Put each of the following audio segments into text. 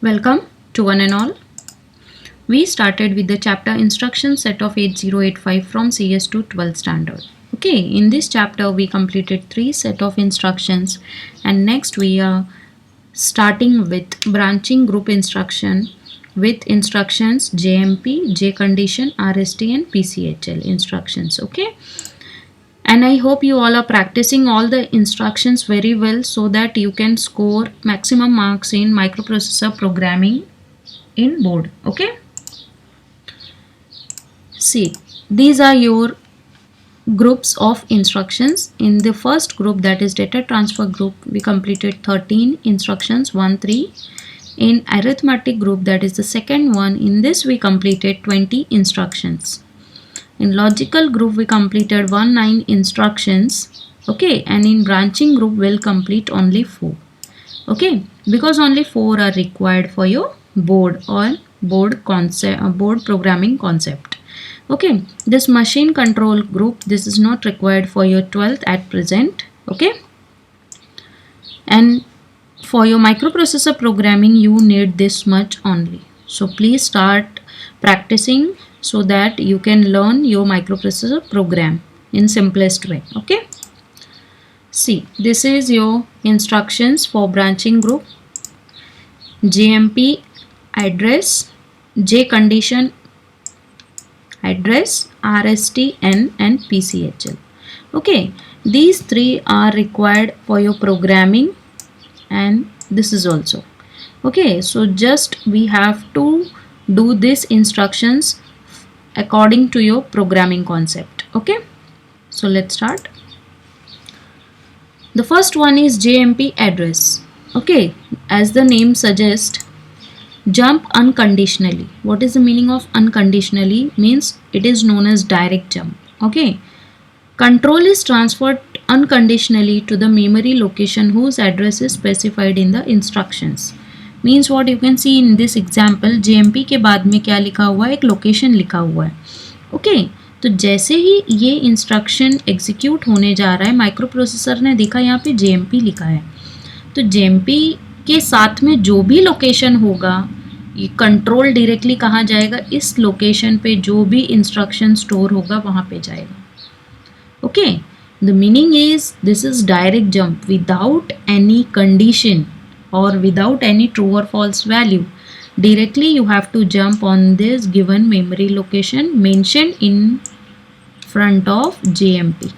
Welcome to one and all. We started with the chapter instruction set of 8085 from CS to 12th standard. Okay, in this chapter we completed 3 set of instructions, and next we are starting with branching group instruction with instructions JMP, J condition, RST and PCHL instructions. Okay, and I hope you all are practicing all the instructions very well so that you can score maximum marks in microprocessor programming in board. Okay, see, these are your groups of instructions. In the first group, that is data transfer group, we completed 13 instructions, 1 3. In arithmetic group, that is the second one, in this we completed 20 instructions. In logical group, we completed 9 instructions. Okay, and in branching group, we'll complete only 4. Okay, because only 4 are required for your board or board programming concept. Okay, this machine control group, this is not required for your 12th at present. Okay, and for your microprocessor programming you need this much only. So please start practicing so that you can learn your microprocessor program in simplest way. Okay, see, this is your instructions for branching group. JMP address, J condition address, RST, N and PCHL. Okay, these 3 are required for your programming, and this is also. Okay, so just we have to do these instructions according to your programming concept. Okay, so let's start. The first one is JMP address. Okay, as the name suggests, jump unconditionally. What is the meaning of unconditionally? Means it is known as direct jump. Okay, control is transferred unconditionally to the memory location whose address is specified in the instructions. Means what you can see in this example, JMP के बाद में क्या लिखा हुआ है, एक location लिखा हुआ है. ओके, तो जैसे ही ये इंस्ट्रक्शन एग्जीक्यूट होने जा रहा है, माइक्रो प्रोसेसर ने देखा यहाँ पे JMP लिखा है, तो JMP के साथ में जो भी लोकेशन होगा, ये कंट्रोल डायरेक्टली कहाँ जाएगा, इस लोकेशन पे जो भी इंस्ट्रक्शन स्टोर होगा वहाँ पे जाएगा. Okay, the meaning is this is direct jump without any condition or without any true or false value. Directly you have to jump on this given memory location mentioned in front of JMP.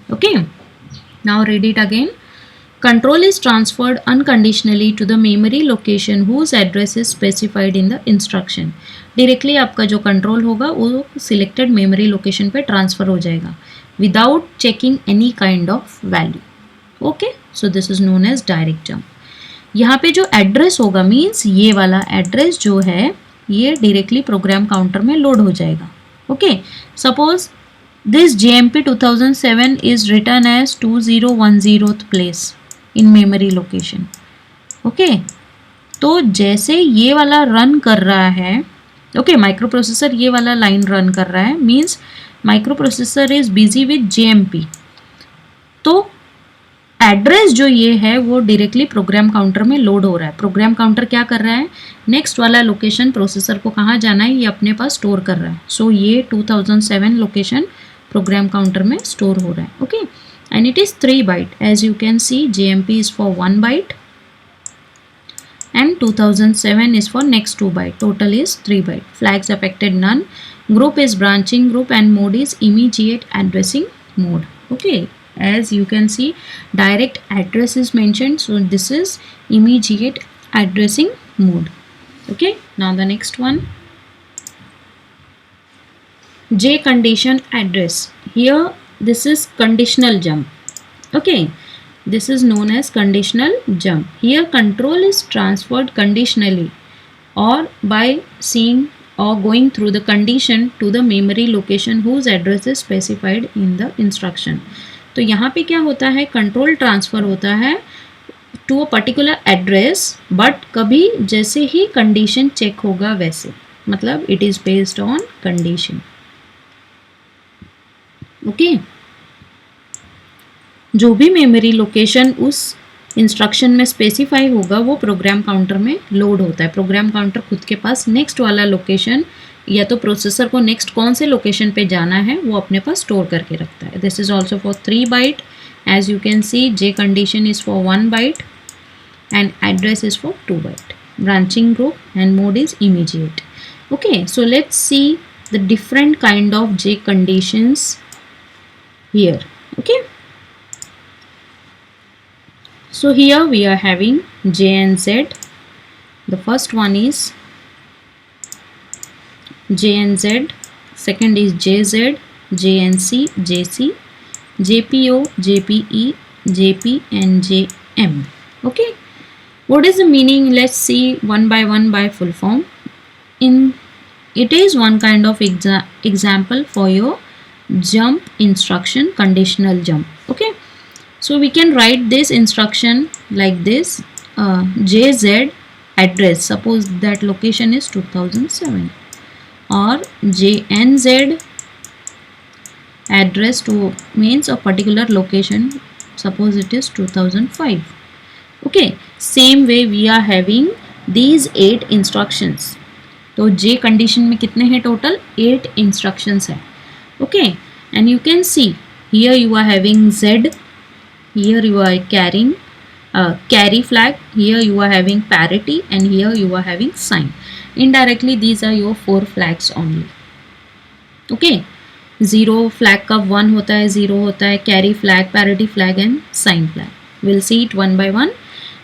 Okay, now read it again. Control is transferred unconditionally to the memory location whose address is specified in the instruction. Directly आपका जो control होगा वो selected memory location पे transfer हो जाएगा without checking any kind of value. Okay, so this is known as direct jump. यहाँ पे जो एड्रेस होगा मीन्स ये वाला एड्रेस जो है ये डायरेक्टली प्रोग्राम काउंटर में लोड हो जाएगा. Okay, suppose this JMP 2007 is written as 2010th place in memory location. Okay, तो जैसे ये वाला रन कर रहा है, ओके, माइक्रो प्रोसेसर ये वाला लाइन रन कर रहा है, means micro processor is busy with JMP. तो एड्रेस जो ये है वो डायरेक्टली प्रोग्राम काउंटर में लोड हो रहा है. प्रोग्राम काउंटर क्या कर रहा है, नेक्स्ट वाला लोकेशन प्रोसेसर को कहाँ जाना है ये अपने पास स्टोर कर रहा है. सो ये 2007 लोकेशन प्रोग्राम काउंटर में स्टोर हो रहा है. Okay, and it is 3 byte. As you can see JMP is for 1 byte and 2007 is for next 2 byte. Total is 3 byte. Flags affected none. Group is branching group and mode is immediate addressing mode. Okay, as you can see direct address is mentioned, so this is immediate addressing mode. Okay, now the next one, J condition address. Here this is conditional jump. Okay, this is known as conditional jump. Here control is transferred conditionally or by seeing or going through the condition to the memory location whose address is specified in the instruction. तो यहाँ पे क्या होता है, control transfer होता है to a particular address, but कभी जैसे ही कंडीशन चेक होगा वैसे, मतलब it is based on condition. Okay, जो भी मेमोरी लोकेशन उस इंस्ट्रक्शन में स्पेसिफाई होगा वो प्रोग्राम काउंटर में लोड होता है. प्रोग्राम काउंटर खुद के पास नेक्स्ट वाला लोकेशन या तो प्रोसेसर को नेक्स्ट कौन से लोकेशन पे जाना है वो अपने पास स्टोर करके रखता है. This is also for 3 byte. As you can see J condition is for 1 byte and address is for 2 byte. Branching group and mode is immediate. Okay, so let's see the different kind of J conditions here. Okay, so here we are having J and Z. The first one is J and Z, second is JZ, JNC, JC, JPO, JPE, JP and JM. Okay, what is the meaning? Let's see one by full form. It is one kind of example for your jump instruction, conditional jump. Okay, so we can write this instruction like this. JZ address, suppose that location is 2007, or JNZ address to means a particular location, suppose it is 2005. Okay, same way we are having these 8 instructions. तो J condition में कितने हैं total? 8 instructions है. Okay, and you can see here you are having Z, here you are carrying carry flag, here you are having parity, and here you are having sign. Indirectly these are your 4 flags only. Okay, 0 flag का 1 होता है, 0 होता है, carry flag, parity flag and sign flag. We'll see it one by one.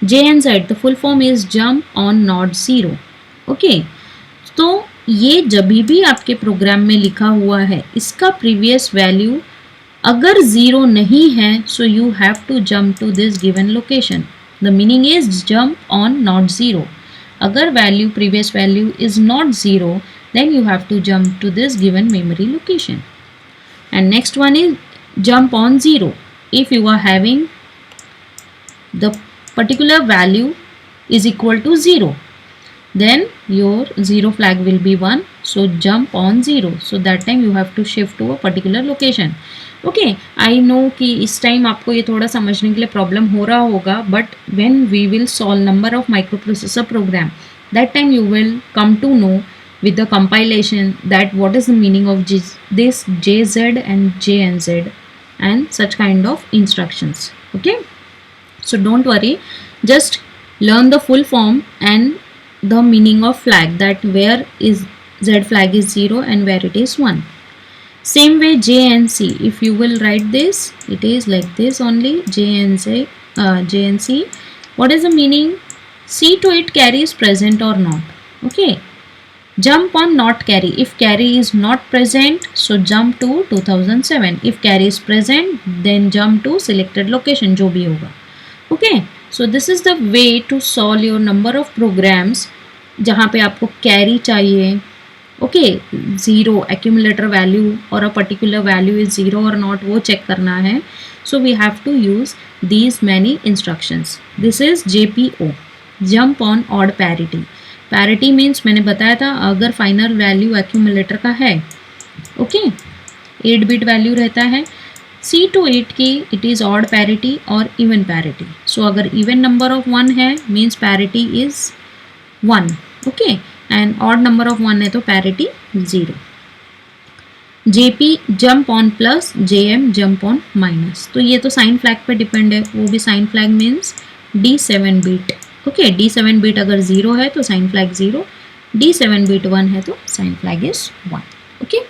J and Z, the full form is jump on not 0. Okay, तो ये जब भी आपके प्रोग्राम में लिखा हुआ है इसका प्रीवियस वैल्यू अगर 0 नहीं है so you have to jump to this given location. The meaning is jump on not 0. अगर value previous value is not 0 then you have to jump to this given memory location. And next one is jump on 0. If you are having the particular value is equal to 0, then your 0 flag will be 1, so jump on 0. So that time you have to shift to a particular location. Okay, I know कि इस time आपको ये थोड़ा समझने के लिए problem हो रहा होगा, but when we will solve number of microprocessor program, that time you will come to know with the compilation that what is the meaning of this JZ and JNZ and such kind of instructions. Okay, so don't worry, just learn the full form and the meaning of flag, that where is Z flag is 0 and where it is 1. Same way J and C, if you will write this, it is like this only, J and C. What is the meaning? C to it carry is present or not. Okay, jump on not carry. If carry is not present, so jump to 2007. If carry is present, then jump to selected location, जो भी होगा. Okay, so this is the way to solve your number of programs जहाँ पे आपको carry चाहिए. Okay, 0 accumulator value or a particular value is 0 or not, वो check करना है. So we have to use these many instructions. This is JPO, jump on odd parity. Parity means मैंने बताया था अगर फाइनल वैल्यू एक्यूमुलेटर का है, okay, 8 bit value रहता है. C to 8 की इट इज़ ऑड पैरिटी और इवन पैरिटी. सो अगर इवन नंबर ऑफ 1 है means parity is 1, okay, and odd number of 1 है तो parity 0. JP jump on plus, JM jump on minus. तो ये तो साइन फ्लैग पे डिपेंड है, वो भी sign flag means D7 bit. Okay, D7 bit अगर 0 है तो साइन फ्लैग 0, D7 बिट 1 है तो sign flag is 1. Okay,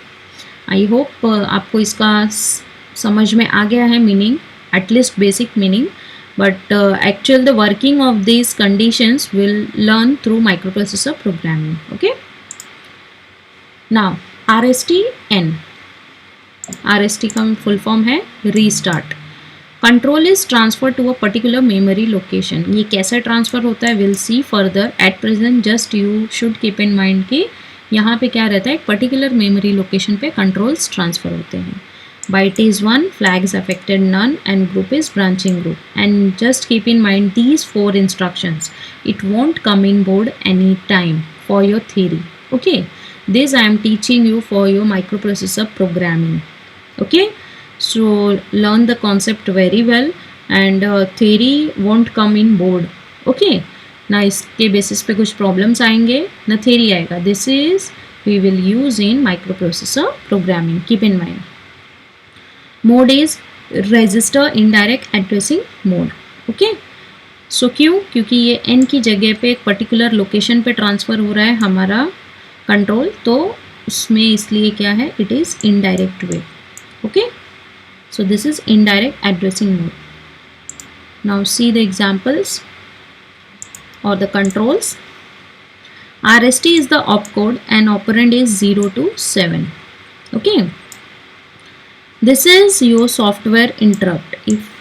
I hope आपको इसका समझ में आ गया है meaning, at least basic meaning, but actual the working of this conditions will learn through microprocessor programming. Okay, now RST-N. RST का फुल फॉर्म है restart. Control is transfer to a particular memory location. ये कैसे ट्रांसफ़र होता है will see further. At present just you should keep in mind कि यहाँ पे क्या रहता है, एक पर्टिकुलर मेमोरी लोकेशन पे कंट्रोल्स ट्रांसफ़र होते हैं. Byte is 1, flags affected none, and group is branching group. And just keep in mind these 4 instructions. It won't come in board any time for your theory. Okay, this I am teaching you for your microprocessor programming. Okay, so learn the concept very well. And theory won't come in board. Okay, ना इसके basis पे कुछ problems आएंगे ना theory आएगा. This is we will use in microprocessor programming. Keep in mind. Mode is register indirect addressing mode. Okay, so क्यों? क्योंकि ये n की जगह पे एक पर्टिकुलर लोकेशन पे ट्रांसफ़र हो रहा है हमारा कंट्रोल, तो उसमें इसलिए क्या है, it is indirect way. Okay, so this is indirect addressing mode. Now see the examples or the controls. RST is the opcode and operand is 0 to 7. Okay, this is your software interrupt. If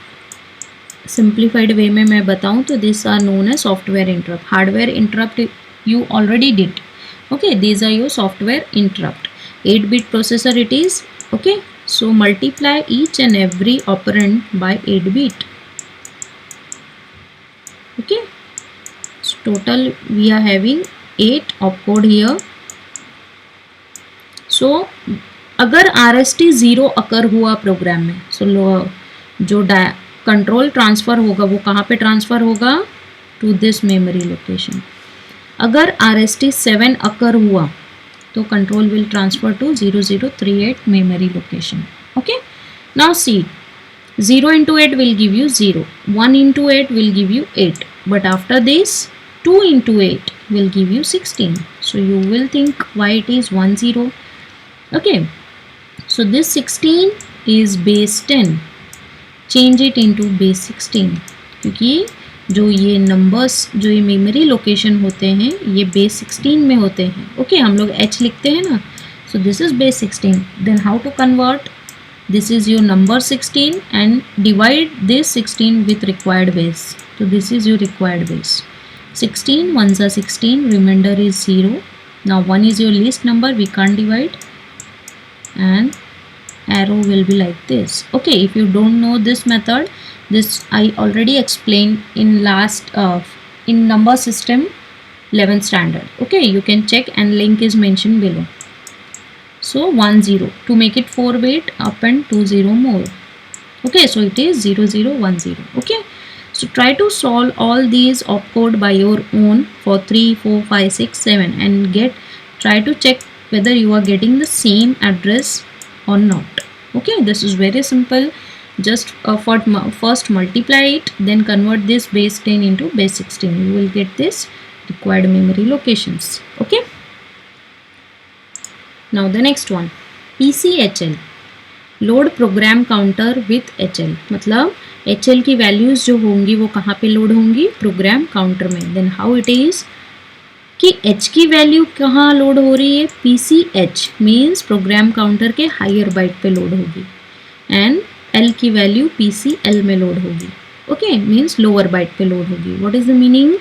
simplified way में मैं बताऊँ तो these are known as software interrupt. Hardware interrupt you already did. Okay, these are your software interrupt. 8-bit processor it is. Okay, so multiply each and every operand by 8-bit. Okay, so total we are having 8 opcode here. So अगर RST 0 अकर हुआ programme में, so जो control transfer होगा वो कहाँ पे transfer होगा, to this memory location. अगर RST 7 अकर हुआ तो control will transfer to 0038 memory location. Okay, now see 0 into 8 will give you 0, 1 into 8 will give you 8, but after this 2 into 8 will give you 16. So you will think why it is 1 0. Okay, so this 16 is base 10. Change it into base 16, क्योंकि जो ये numbers, जो ये memory location होते हैं ये base 16 में होते हैं. ओके, हम लोग h लिखते हैं ना, so this is base 16. Then how to convert, this is your number 16 and divide this 16 with required base. So this is your required base. 16 ones are 16, remainder is 0. Now 1 is your least number, we can't divide, and arrow will be like this. Okay, if you don't know this method, this I already explained in last in number system 11th standard. Okay, you can check and link is mentioned below. So 1 0 to make it 4-bit, up and 2 0 more. Okay, so it is 0 0 1 0. Okay, so try to solve all these opcode by your own for 3 4 5 6 7 and try to check whether you are getting the same address or not. Okay, this is very simple. Just first multiply it, then convert this base 10 into base 16. You will get this required memory locations. Okay, now the next one, PCHL, load program counter with HL. मतलब HL की values जो होंगी वो कहाँ पे load होंगी, programme counter में. Then how it is कि H की वैल्यू कहाँ लोड हो रही है, PCH मीन्स प्रोग्राम काउंटर के हायर बाइट पे लोड होगी, एंड L की वैल्यू PCL में लोड होगी. ओके, मीन्स लोअर बाइट पे लोड होगी. व्हाट इज़ द मीनिंग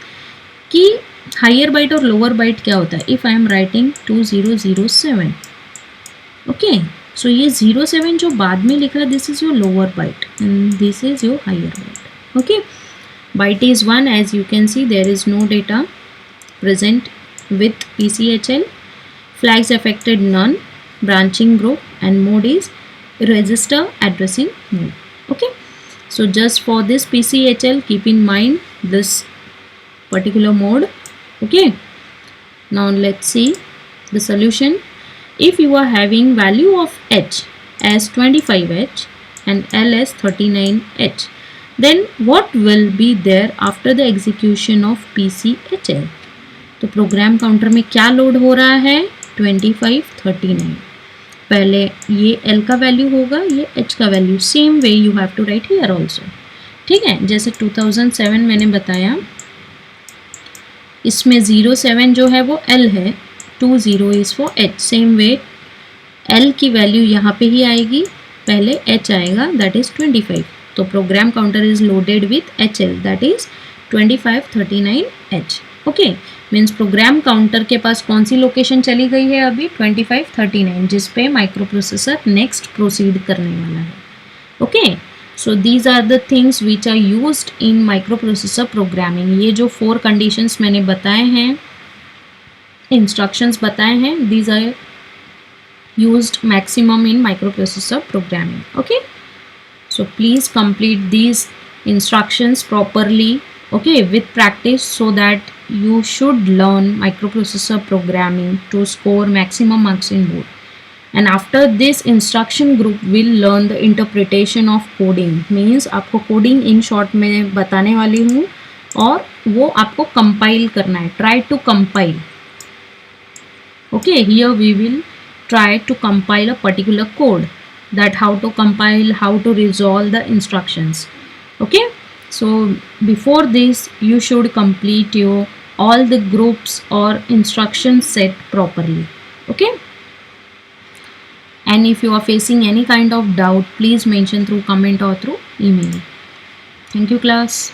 कि हायर बाइट और लोअर बाइट क्या होता है. If I am writing 2007, okay, so ये 07 जो बाद में लिखा है, this is your lower byte and this is your higher byte. Okay, byte is 1, as you can see there is no data present with PCHL. Flags affected none, branching group, and mode is register addressing mode. Okay, so just for this PCHL, keep in mind this particular mode. Okay, now let's see the solution. If you are having value of H as 25H and L as 39H, then what will be there after the execution of PCHL? तो programme counter में क्या load हो रहा है, 25 39. पहले ये L का value होगा, ये H का value. Same way you have to write here also. ठीक है, जैसे 2007 मैंने बताया, इसमें 07 जो है वो L है, 20 is for H. Same way L की वैल्यू यहाँ पे ही आएगी, पहले H आएगा, दैट इज़ 25. तो program counter is loaded with HL, that is 25 39H. Okay, means program counter के पास कौन सी लोकेशन चली गई है अभी, 25 39, जिस पे माइक्रो प्रोसेसर नेक्स्ट प्रोसीड करने वाला है. Okay, so these are the things which are used in microprocessor programming. ये जो 4 कंडीशंस मैंने बताए हैं, इंस्ट्रक्शंस बताए हैं, these are used maximum in microprocessor programming. Okay, so please complete these instructions properly, okay, with practice, so that you should learn microprocessor programming to score maximum marks in board. And after this instruction group will learn the interpretation of coding, means आपको coding in short में बताने वाली हूँ, और वो आपको compile करना है, try to compile. Okay, here we will try to compile a particular code, that how to compile, how to resolve the instructions. Okay, so before this you should complete your all the groups or instruction set properly. Okay, and if you are facing any kind of doubt, please mention through comment or through email. Thank you, class.